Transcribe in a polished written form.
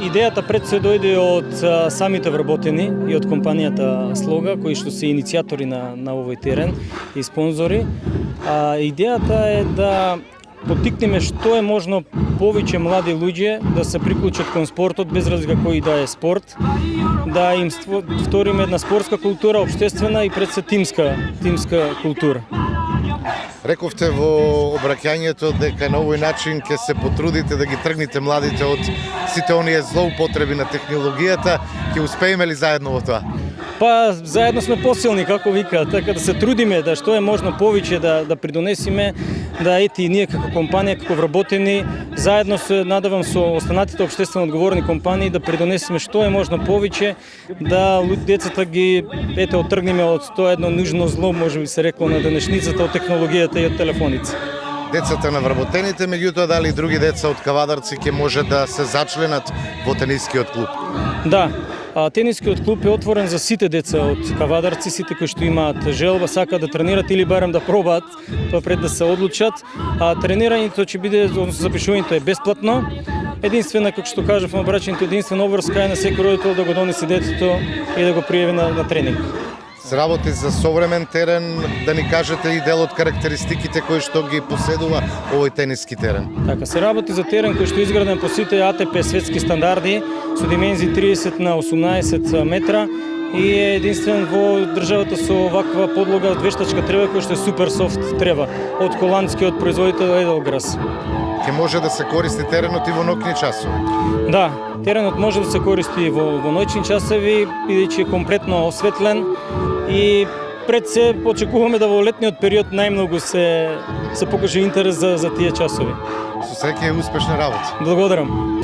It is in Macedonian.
идејата пред се дојде од самите вработени и од компанијата Слога, кои што се иницијатори на овој терен и спонзори. Идејата е да поттикнеме што е можно повеќе млади луѓе да се приклучат кон спортот без разлика кој да е спорт, да им створиме една спортска култура, општествена и пред се тимска култура. Рековте во обраќањето дека на овој начин ќе се потрудите да ги тргнете младите од сите оние злоупотреби на технологијата, ќе успееме ли заедно во тоа? Па заедно сме посилни, како вика, така да се трудиме да што е можно повеќе да придонесиме, да и ние како компанија, како вработени, заедно се надавам со останатите општествено одговорни компании да придонесиме што е можно повеќе, да децата ги оттргнеме од тоа едно нужно зло, може би се рекло на денешницата, од технологијата и од телефоници. Децата на вработените, меѓутоа дали и други деца од Кавадарци ќе може да се зачленат во тенискиот клуб? Да, тенискиот клуб е отворен за сите деца од Кавадарци, сите кои што имаат желба, сакаат да тренират или барем да пробаат, тоа пред да се одлучат. Тренирањето ќе биде, односно запишувањето е бесплатно. Единствена, како што кажав на обраќањето, единствена обврска е на секој родител да го донесе детето и да го пријави на тренинг. Се работи за современ терен, да ни кажете и дел од карактеристиките кои што ги поседува овој тениски терен. Така, се работи за терен кој што е изграден по сите АТП светски стандарди со димензии 30 на 18 метра и е единствен во државата со ваква подлога од вештачка трева која што е супер софт трева од холандскиот производител Еделграс. Ќе може да се користи теренот и во ноќни часови? Да, теренот може да се користи во ноќни часови, бидејќи е комплетно осветлен и пред се очекуваме да во летниот период најмногу се покаже интерес за тие часови. Со среќа и успешна работа. Благодарам.